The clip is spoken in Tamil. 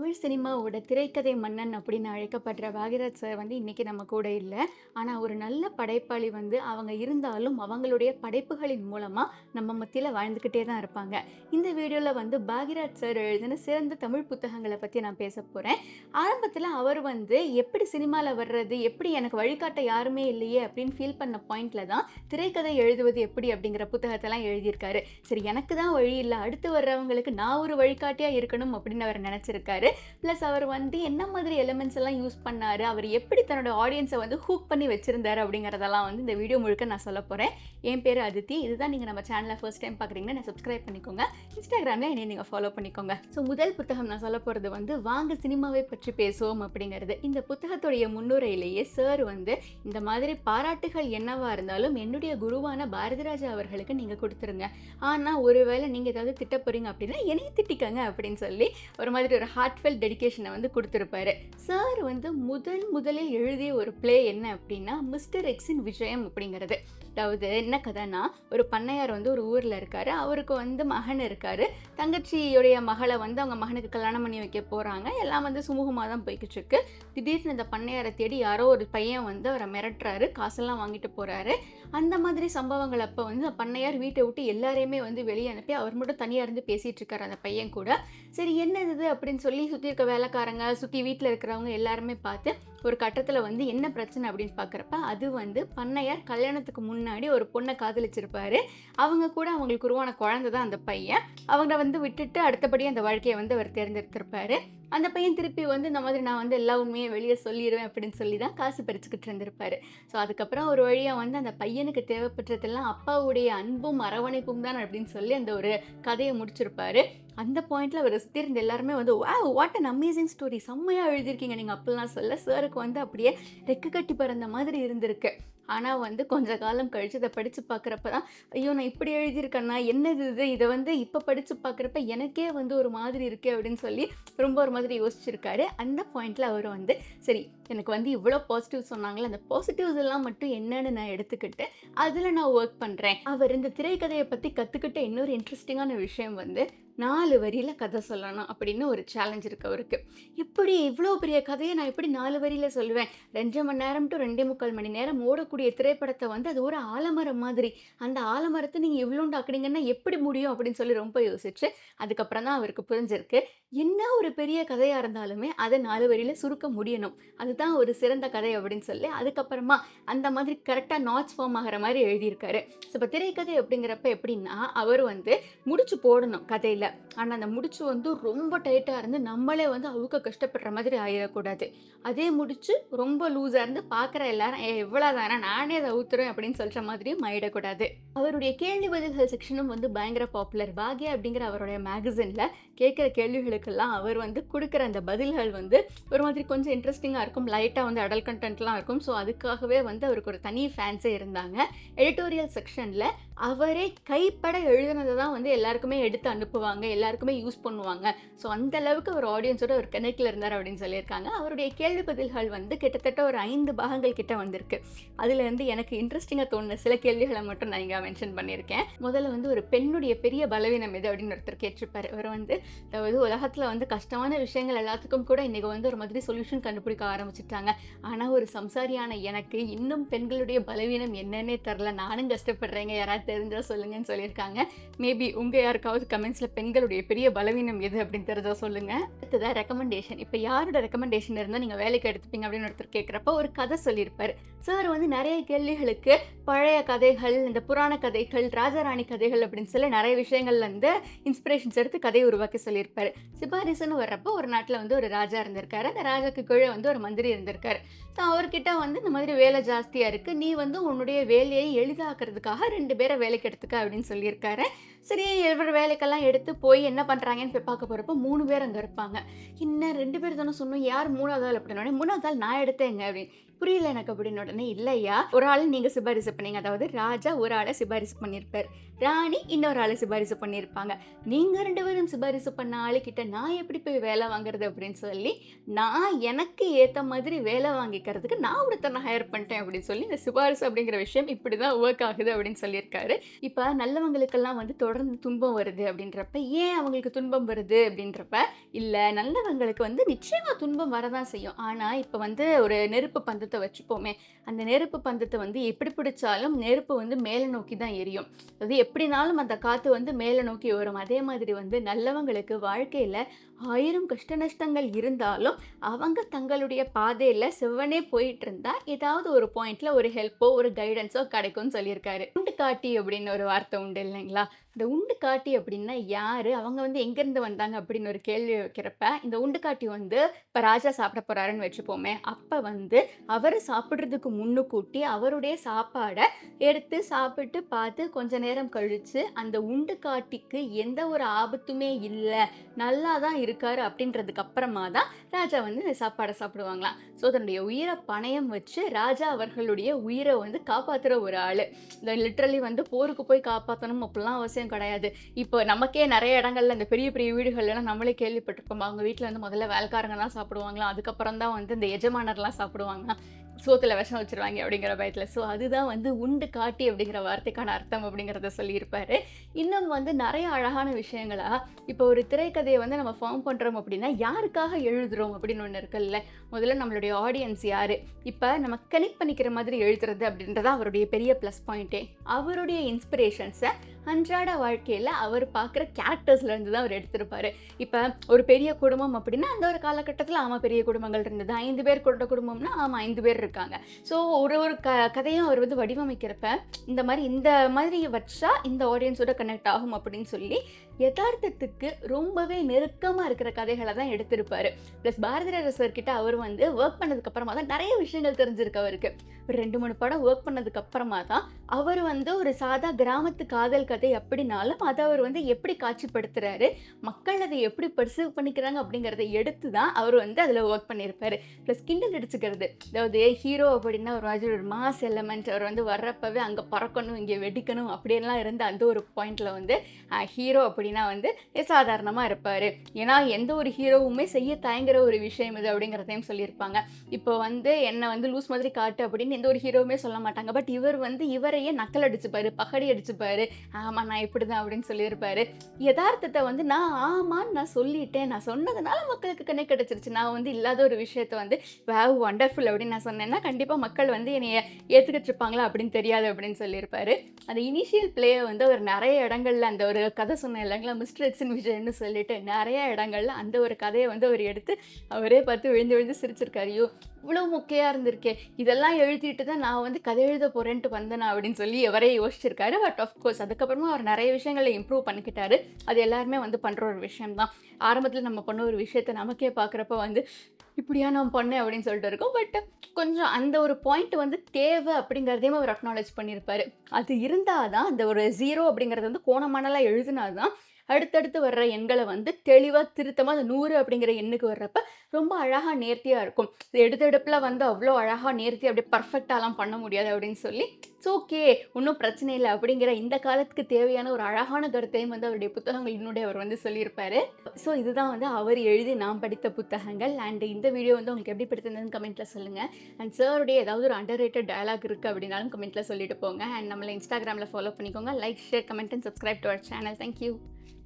தமிழ் சினிமாவோட திரைக்கதை மன்னன் அப்படின்னு அழைக்கப்படுற பாக்யராஜ் சார் வந்து இன்னைக்கு நம்ம கூட இல்லை. ஆனால் ஒரு நல்ல படைப்பாளி வந்து அவங்க இருந்தாலும் அவங்களுடைய படைப்புகளின் மூலமாக நம்ம மத்தியில் வாழ்ந்துக்கிட்டே தான் இருப்பாங்க. இந்த வீடியோவில் வந்து பாக்யராஜ் சார் எழுதின சிறந்த தமிழ் புத்தகங்களை பற்றி நான் பேச போகிறேன். ஆரம்பத்தில் அவர் வந்து எப்படி சினிமாவில் வர்றது, எப்படி எனக்கு வழிகாட்ட யாருமே இல்லையே அப்படின்னு ஃபீல் பண்ண பாயிண்டில் தான் திரைக்கதை எழுதுவது எப்படி அப்படிங்கிற புத்தகத்தெல்லாம் எழுதியிருக்காரு. சரி, எனக்கு தான் வழி இல்லை, அடுத்து வர்றவங்களுக்கு நான் ஒரு வழிகாட்டியாக இருக்கணும் அப்படின்னு அவர் நினச்சிருக்காரு. ப்ளஸ் அவர் வந்து என்ன மாதிரி எலிமெண்ட்ஸ் எல்லாம் யூஸ் பண்ணாரு, அவர் எப்படி தன்னோட ஆடியன்ஸை வந்து ஹூக் பண்ணி வச்சிருந்தாரு அப்படிங்கிறதெல்லாம் வந்து இந்த வீடியோ முழுக்க நான் சொல்ல போகிறேன். என் பேர் அதித்தி. இதுதான் நீங்கள் நம்ம சேனலை ஃபர்ஸ்ட் டைம் பார்க்குறீங்கன்னா நான் சப்ஸ்கிரைப் பண்ணிக்கோங்க. இன்ஸ்டாகிராமில் என்னை நீங்கள் ஃபாலோ பண்ணிக்கோங்க. ஸோ முதல் புத்தகம் நான் சொல்ல போகிறது வந்து வாங்க சினிமாவை பற்றி பேசுவோம் அப்படிங்கிறது. இந்த புத்தகத்துடைய முன்னுரையிலேயே சார் வந்து இந்த மாதிரி பாராட்டுகள் என்னவா இருந்தாலும் என்னுடைய குருவான பாரதிராஜா அவர்களுக்கு நீங்கள் கொடுத்துருங்க, ஆனால் ஒருவேளை நீங்கள் ஏதாவது திட்ட போகிறீங்க அப்படின்னா என்னையை திட்டிக்கங்க அப்படின்னு சொல்லி ஒரு மாதிரி ஒரு ஹார்ட்ஃபெல் டெடிகேஷனை வந்து கொடுத்துருப்பாரு. சார் வந்து முதலில் எழுதிய ஒரு பிளே என்ன அப்படின்னா மிஸ்டர் எக்ஸின் விஜயம் அப்படிங்கிறது. அதாவது என்ன கதைன்னா, ஒரு பண்ணையார் வந்து ஒரு ஊரில் இருக்காரு. அவருக்கு வந்து மகன் இருக்காரு. தங்கச்சியுடைய மகளை வந்து அவங்க மகனுக்கு கல்யாணம் பண்ணி வைக்க போகிறாங்க. எல்லாம் வந்து சுமூகமாக தான் போய்கிட்டு இருக்கு. திடீர்னு இந்த பண்ணையாரை தேடி யாரோ ஒரு பையன் வந்து அவரை மிரட்டுறாரு, காசெல்லாம் வாங்கிட்டு போகிறாரு. அந்த மாதிரி சம்பவங்கள் அப்போ வந்து பண்ணையார் வீட்டை விட்டு எல்லாரையுமே வந்து வெளியே அனுப்பி அவர் மட்டும் தனியாக இருந்து பேசிகிட்டு இருக்காரு அந்த பையன் கூட. சரி, என்ன இது அப்படின்னு சொல்லி சுற்றி இருக்க வேலைக்காரங்க, சுற்றி வீட்டில் இருக்கிறவங்க எல்லாருமே பார்த்து ஒரு கட்டத்தில் வந்து என்ன பிரச்சனை அப்படின்னு பார்க்குறப்ப அது வந்து பண்ணையார் கல்யாணத்துக்கு முன்னாடி ஒரு பொண்ணை காதலிச்சிருப்பாரு. அவங்க கூட அவங்களுக்கு உருவான குழந்தை தான் அந்த பையன். அவங்க வந்து விட்டுட்டு அடுத்தபடி அந்த வாழ்க்கையை வந்து அவர் தேர்ந்தெடுத்திருப்பாரு. அந்த பையன் திருப்பி வந்து இந்த மாதிரி நான் வந்து எல்லா உண்மையை வெளியே சொல்லிடுவேன் அப்படின்னு சொல்லி தான் காசு பறிச்சுக்கிட்டு இருந்திருப்பாரு. ஸோ அதுக்கப்புறம் ஒரு வழியாக வந்து அந்த பையனுக்கு தேவைப்பட்டதெல்லாம் அப்பாவுடைய அன்பும் அரவணைப்பும் தான் அப்படின்னு சொல்லி அந்த ஒரு கதையை முடிச்சிருப்பாரு. அந்த பாயிண்டில் அவர் சுற்றி இருந்த எல்லாருமே வந்து வாட் அன் அமேசிங் ஸ்டோரி, செம்மையாக எழுதியிருக்கீங்க நீங்கள் அப்படிலாம் சொல்ல சாருக்கு வந்து அப்படியே ரெக்கு கட்டி பறந்த மாதிரி இருந்திருக்கு. ஆனால் வந்து கொஞ்ச காலம் கழித்து இதை படித்து பார்க்குறப்ப தான் ஐயோ நான் இப்படி எழுதியிருக்கேன்னா என்னது இது, இதை வந்து இப்போ படித்து பார்க்குறப்ப எனக்கே வந்து ஒரு மாதிரி இருக்கே அப்படின்னு சொல்லி ரொம்ப ஒரு மாதிரி யோசிச்சிருக்காரு. அந்த பாயிண்டில் அவர் வந்து சரி, எனக்கு வந்து இவ்வளோ பாசிட்டிவ் சொன்னாங்களே, அந்த பாசிட்டிவ்ஸ் எல்லாம் மட்டும் என்னன்னு நான் எடுத்துக்கிட்டு அதில் நான் ஒர்க் பண்ணுறேன். அவர் இந்த திரைக்கதையை பற்றி கற்றுக்கிட்ட இன்னொரு இன்ட்ரெஸ்டிங்கான விஷயம் வந்து 4 வரியில் கதை சொல்லணும் அப்படின்னு ஒரு சேலஞ்ச் இருக்குது அவருக்கு. எப்படி இவ்வளோ பெரிய கதையை நான் எப்படி 4 வரியில் சொல்லுவேன்? 2 மணி நேரம் டு 2.25 மணி நேரம் ஓடக்கூடிய திரைப்படத்தை வந்து அது ஒரு ஆலமரம் மாதிரி, அந்த ஆலமரத்தை நீங்கள் இவ்வளோண்டு ஆக்குனீங்கன்னா எப்படி முடியும் அப்படின்னு சொல்லி ரொம்ப யோசிச்சு அதுக்கப்புறம் தான் அவருக்கு புரிஞ்சிருக்கு என்ன ஒரு பெரிய கதையாக இருந்தாலுமே அதை 4 வரியில் சுருக்க முடியணும், அதுதான் ஒரு சிறந்த கதை அப்படின்னு சொல்லி அதுக்கப்புறமா அந்த மாதிரி கரெக்டாக நாட்ஸ் ஃபார்ம் ஆகிற மாதிரி எழுதியிருக்காரு. ஸோ இப்போ திரைக்கதை அப்படிங்கிறப்ப எப்படின்னா அவர் வந்து முடிச்சு போடணும் கதையில், ஆனால் அந்த முடிச்சு வந்து ரொம்ப டைட்டாக இருந்து நம்மளே வந்து அவுக்க கஷ்டப்படுற மாதிரி ஆயிடக்கூடாது. அதே முடிச்சு ரொம்ப லூஸாக இருந்து பார்க்குற எல்லாரும் எவ்வளோ தானே நானே அதை அவுத்துறேன் அப்படின்னு சொல்கிற மாதிரியும் ஆயிடக்கூடாது. அவருடைய கேள்வி பதில்கள் செக்ஷனும் வந்து பயங்கர பாப்புலர். பாக்யா அப்படிங்கிற அவருடைய மேகசினில் கேட்குற கேள்விகளுக்கெல்லாம் அவர் வந்து கொடுக்குற அந்த பதில்கள் வந்து ஒரு மாதிரி கொஞ்சம் இன்ட்ரெஸ்டிங்காக இருக்கும், லைட்டாக வந்து அடல் கண்டென்ட்லாம் இருக்கும். ஸோ அதுக்காகவே வந்து அவருக்கு ஒரு தனி ஃபேன்ஸே இருந்தாங்க. எடிட்டோரியல் செக்ஷனில் அவரே கைப்பட எழுதுனதை தான் வந்து எல்லாருக்குமே எடுத்து அனுப்புவாங்க, எல்லாருக்குமே யூஸ் பண்ணுவாங்க. ஸோ அந்த அளவுக்கு ஒரு ஆடியன்ஸோட ஒரு கனெக்டில் இருந்தார் அப்படின்னு சொல்லியிருக்காங்க. அவருடைய கேள்வி பதில்கள் வந்து கிட்டத்தட்ட ஒரு 5 பாகங்கள் கிட்ட வந்திருக்கு. அதுலேருந்து எனக்கு இன்ட்ரெஸ்டிங்காக தோணுன சில கேள்விகளை மட்டும் நான் இங்கே மென்ஷன் பண்ணியிருக்கேன். முதல்ல வந்து ஒரு பெண்ணுடைய பெரிய பலவீனம் எது அப்படின்னு ஒருத்தர் கேட்டிருப்பார். அவர் வந்து அதாவது உலகத்தில் வந்து கஷ்டமான விஷயங்கள் எல்லாத்துக்கும் கூட இன்றைக்கி வந்து ஒரு மாதிரி சொல்யூஷன் கண்டுபிடிக்க ஆரம்பிச்சிட்டாங்க. ஆனால் ஒரு சம்சாரியான எனக்கு இன்னும் பெண்களுடைய பலவீனம் என்னன்னே தெரில, நானும் கஷ்டப்படுறேங்க, யாராவது தெரிஞ்சால் சொல்லுங்கன்னு சொல்லியிருக்காங்க. மேபி உங்கள் யாருக்காவது கமெண்ட்ஸில் பெண்களுடைய பெரிய பலவீனம் எது அப்படின்னு தெரிஞ்சால் சொல்லுங்கள். அடுத்ததாக ரெக்கமெண்டேஷன். இப்போ யாரோட ரெக்கமெண்டேஷன் இருந்தால் நீங்கள் வேலைக்கு எடுத்துப்பீங்க அப்படின்னு ஒருத்தர் கேட்குறப்ப ஒரு கதை சொல்லியிருப்பார். சார் வந்து நிறைய கேள்விகளுக்கு பழைய கதைகள், இந்த புராண கதைகள், ராஜாராணி கதைகள் அப்படின்னு சொல்லி நிறைய விஷயங்கள்ல இருந்து இன்ஸ்பிரேஷன்ஸ் எடுத்து கதையை உருவாக்கி சொல்லியிருப்பாரு. சிபாரிசுன்னு வர்றப்போ ஒரு நாட்டில் வந்து ஒரு ராஜா இருந்திருக்காரு. அந்த ராஜாக்கு கீழே வந்து ஒரு மந்திரி இருந்திருக்காரு. ஸோ அவர்கிட்ட வந்து இந்த மாதிரி வேலை ஜாஸ்தியாக இருக்குது, நீ வந்து உன்னுடைய வேலையை எளிதாக்குறதுக்காக 2 பேரை வேலைக்கு எடுத்துக்க அப்படின்னு சொல்லியிருக்காரு. சரி, இவர் வேலைக்கெல்லாம் எடுத்து போய் என்ன பண்ணுறாங்கன்னு போய் பார்க்க போகிறப்போ 3 பேர் அங்கே இருப்பாங்க. இன்னும் 2 பேர் தானே சொன்னோம், யார் 3வது ஆள் அப்படின்னு. 3வது ஆள் நான் எடுத்தேங்க அப்படின்னு. புரியல எனக்கு அப்படின்னு உடனே, இல்லையா ஒரு ஆள் நீங்கள் சிபாரிசு பண்ணீங்க, அதாவது ராஜா ஒரு ஆளை சிபாரிசு பண்ணியிருப்பார், ராணி இன்னொரு ஆளை சிபாரிசு பண்ணியிருப்பாங்க, நீங்கள் 2 பேரும் சிபாரிசு பண்ண ஆளுக்கிட்ட நான் எப்படி போய் வேலை வாங்குறது அப்படின்னு சொல்லி நான் எனக்கு ஏற்ற மாதிரி வேலை வாங்கிக்கிறதுக்கு நான் ஒருத்தனை ஹையர் பண்ணிட்டேன் அப்படின்னு சொல்லி இந்த சிபாரிசு அப்படிங்கிற விஷயம் இப்படி தான் ஒர்க் ஆகுது அப்படின்னு சொல்லியிருக்காரு. இப்போ நல்லவங்களுக்கெல்லாம் வந்து தொடர்ந்து தொடர்ந்து துன்பம் வருது அப்படின்றப்ப, ஏன் அவங்களுக்கு துன்பம் வருது அப்படின்றப்ப, இல்ல நல்லவங்களுக்கு வந்து நிச்சயமா துன்பம் வரதான் செய்யும். ஆனா, இப்ப வந்து ஒரு நெருப்பு பந்தத்த வச்சுப்போமே, அந்த நெருப்பு பந்தத்த வந்து எப்படி பிடிச்சாலும் நெருப்பு வந்து மேல நோக்கி தான் எரியும். அது எப்படினாலும் அந்த காத்து வந்து மேல நோக்கி வரும். அதே மாதிரி வந்து நல்லவங்களுக்கு வாழ்க்கையில 1000 கஷ்ட நஷ்டங்கள் இருந்தாலும், அவங்க தங்களுடைய பாதையில செவ்வனே போயிட்டுருந்தா, ஏதாவது ஒரு பாயிண்ட்ல ஒரு ஹெல்ப்போ, ஒரு கைடன்ஸோ கிடைக்கும்னு சொல்லியிருக்காரு. உண்டு காட்டி அப்படின்னு ஒரு வார்த்தை உண்டு இல்லைங்களா? இந்த உண்டு காட்டி அப்படின்னா யாரு? அவங்க வந்து எங்கேருந்து வந்தாங்க அப்படின்னு ஒரு கேள்வி வைக்கிறப்ப, இந்த உண்டு காட்டி வந்து இப்ப ராஜா சாப்பிட போறாருன்னு வச்சுப்போமே, அப்ப வந்து அவரு சாப்பிடுறதுக்கு முன்னுக்கூட்டி அவருடைய சாப்பாட எடுத்து சாப்பிட்டு பார்த்து கொஞ்ச நேரம் கழிச்சு, அந்த உண்டு காட்டிக்கு எந்த ஒரு ஆபத்துமே இல்ல, நல்லா தான் இருக்காரு அப்படின்றதுக்கு அப்புறமா தான் ராஜா வந்து இந்த சாப்பாட சாப்பிடுவாங்களாம். ஸோ தன்னுடைய உயிர பணயம் வச்சு ராஜா அவர்களுடைய உயிர வந்து காப்பாத்துற ஒரு ஆளு. இந்த லிட்டரலி வந்து போருக்கு போய் காப்பாத்தணும் அப்படிலாம் அவசியம் கிடையாது. இப்போ நமக்கே நெறைய இடங்கள்ல இந்த பெரிய பெரிய வீடுகள்லாம் நம்மளே கேள்விப்பட்டிருப்போம். அவங்க வீட்ல வந்து முதல்ல வேலைக்காரங்க தான் சாப்பிடுவாங்களாம். அதுக்கப்புறம் தான் வந்து இந்த எஜமானர்லாம் சாப்பிடுவாங்களாம். சோத்துல விஷம் வச்சுருவாங்க அப்படிங்கிற பயத்துல. ஸோ அதுதான் வந்து உண்டு காட்டி அப்படிங்கிற வார்த்தைக்கான அர்த்தம் அப்படிங்கிறத சொல்லியிருப்பாரு. இன்னும் வந்து நெறைய அழகான விஷயங்களா, இப்போ ஒரு திரைக்கதைய வந்து நம்ம ஃபார்ம் பண்றோம் அப்படின்னா, யாருக்காக எழுதுறோம் அப்படின்னு ஒண்ணு இருக்குல்ல. முதல்ல நம்மளுடைய ஆடியன்ஸ் யாரு? இப்ப நம்ம கனெக்ட் பண்ணிக்கிற மாதிரி எழுதுறது அப்படின்றது அவருடைய பெரிய ப்ளஸ் பாயிண்ட்டே. அவருடைய இன்ஸ்பிரேஷன்ஸ அன்றாட வாழ்க்கையில அவர் பார்க்குற கேரக்டர்ஸ்லேருந்து தான் அவர் எடுத்திருப்பாரு. இப்ப ஒரு பெரிய குடும்பம் அப்படின்னா, அந்த ஒரு காலகட்டத்தில ஆமா பெரிய குடும்பங்கள் இருந்தது. 5 பேர் கொண்ட குடும்பம்னா, ஆமா 5 பேர் இருக்காங்க. ஸோ ஒரு ஒரு கதையும் அவர் வந்து வடிவமைக்கிறப்ப, இந்த மாதிரி வச்சா இந்த ஆடியன்ஸோட கனெக்ட் ஆகும் அப்படின்னு சொல்லி, எதார்த்தத்துக்கு ரொம்பவே நெருக்கமா இருக்கிற கதைகள தான் எடுத்திருப்பாரு. ப்ளஸ் பாரதிராஜா சார் கிட்ட அவர் வந்து வொர்க் பண்ணதுக்கு அப்புறமா தான் நெறைய விஷயங்கள் தெரிஞ்சிருக்கு அவருக்கு. ஒரு 2, 3 படம் வொர்க் பண்ணதுக்கு அப்புறமா தான், அவர் வந்து ஒரு சாதா கிராமத்து காதல் கதை அப்படின்னாலும், அத அவர் வந்து எப்படி காட்சிப்படுத்துறாரு, மக்கள் அதை எப்படி பெர்சீவ் பண்ணிக்கிறாங்க அப்படிங்கிறத எடுத்து தான் அவர் வந்து அதில வொர்க் பண்ணியிருப்பாரு. ப்ளஸ் கிண்டல் அடிச்சுக்கிறது. அதாவது ஹீரோ அப்படின்னா ஒரு மாதிரி ஒரு மாஸ் எலமெண்ட். அவர் வந்து வர்றப்பவே அங்க பறக்கணும், இங்க வெடிக்கணும் அப்படின்லாம் இருந்த அந்த ஒரு பாயிண்ட்ல வந்து ஹீரோ அப்படின்னா வந்து சாதாரணமா இருப்பாரு. ஏன்னா எந்த ஒரு ஹீரோவுமே செய்ய தயங்குற ஒரு விஷயம் இது அப்படிங்கிறதையும் சொல்லியிருப்பாங்க. இப்போ வந்து என்ன வந்து லூஸ் மாதிரி காட்டு அப்படின்னு எந்த ஒரு ஹீரோவுமே சொல்ல மாட்டாங்க. பட் இவர் வந்து இவரையே நக்கல் அடிச்சுப்பாரு, பகடி அடிச்சுப்பாரு. ஆமா நான் இப்படிதான் அப்படின்னு சொல்லியிருப்பாரு. யதார்த்தத்தை வந்து நான் சொல்லிட்டேன், நான் சொன்னதுனால மக்களுக்கு கனெக்ட் கிடைச்சிருச்சு. நான் வந்து இல்லாத ஒரு விஷயத்த வந்து வாவ் வண்டர்ஃபுல் அப்படின்னு நான் சொன்னேன்னா கண்டிப்பா மக்கள் வந்து என்னைய ஏத்துக்கிட்டு இருப்பாங்களா அப்படின்னு தெரியாது அப்படின்னு சொல்லியிருப்பாரு. அந்த இனிஷியல் பிளேயை வந்து அவர் நிறைய இடங்கள்ல அந்த ஒரு கதை சொன்ன இல்லைங்களா, மிஸ்டர் எக்ஸின் விஜயன்னு சொல்லிட்டு நிறைய இடங்கள்ல அந்த ஒரு கதையை வந்து அவர் எடுத்து அவரே பார்த்து விழுந்து விழுந்து சிரிச்சிருக்காரு. ஐயோ இவ்வளோ மொக்கையாக இருந்திருக்கே, இதெல்லாம் எழுதிட்டு தான் நான் வந்து கதை எழுத போகிறேன்ட்டு வந்தேனா அப்படின்னு சொல்லி அவரே யோசிச்சிருக்காரு. பட் ஆஃப்கோர்ஸ் அதுக்கப்புறமா அவர் நிறைய விஷயங்களை இம்ப்ரூவ் பண்ணிக்கிட்டாரு. அது எல்லாருமே வந்து பண்ணுற ஒரு விஷயம்தான். ஆரம்பத்தில் நம்ம பண்ண ஒரு விஷயத்தை நமக்கே பார்க்குறப்ப வந்து இப்படியா நான் பண்ணேன் அப்படின்னு சொல்லிட்டு இருக்கும். பட் கொஞ்சம் அந்த ஒரு பாயிண்ட் வந்து தேவை அப்படிங்கிறதையும் அவர் அக்னாலேஜ் பண்ணியிருப்பாரு. அது இருந்தால் தான் அந்த ஒரு 0 அப்படிங்கிறது வந்து கோணமானலாம் எழுதுனா தான் அடுத்தடுத்து வர்ற எண்களை வந்து தெளிவாக திருத்தமாக அந்த 100 அப்படிங்கிற எண்ணுக்கு வர்றப்ப ரொம்ப அழகாக நேர்த்தியாக இருக்கும். எடுத்தெடுப்பில் வந்து அவ்வளோ அழகாக நேர்த்தி அப்படியே பர்ஃபெக்டாலாம் பண்ண முடியாது அப்படின்னு சொல்லி இட்ஸ் ஓகே ஒன்றும் பிரச்சனை இல்லை அப்படிங்கிற இந்த காலத்துக்கு தேவையான ஒரு அழகான கருத்தையும் வந்து அவருடைய புத்தகங்களினுடைய அவர் வந்து சொல்லியிருப்பாரு. ஸோ இதுதான் வந்து அவர் எழுதி நான் படித்த புத்தகங்கள். அண்ட் இந்த வீடியோ வந்து உங்களுக்கு எப்படி பிடிச்சிருந்ததுன்னு கமெண்ட்டில் சொல்லுங்கள். அண்ட் சாருடைய ஏதாவது ஒரு அண்டர் ரேட்டட் டயலாக் இருக்குது அப்படின்னாலும் கமெண்ட்டில் சொல்லிட்டு போங்க. அண்ட் நம்மளை இன்ஸ்டாகிராமில் ஃபாலோ பண்ணிக்கோங்க. Like, share, comment and subscribe to our channel. Thank you.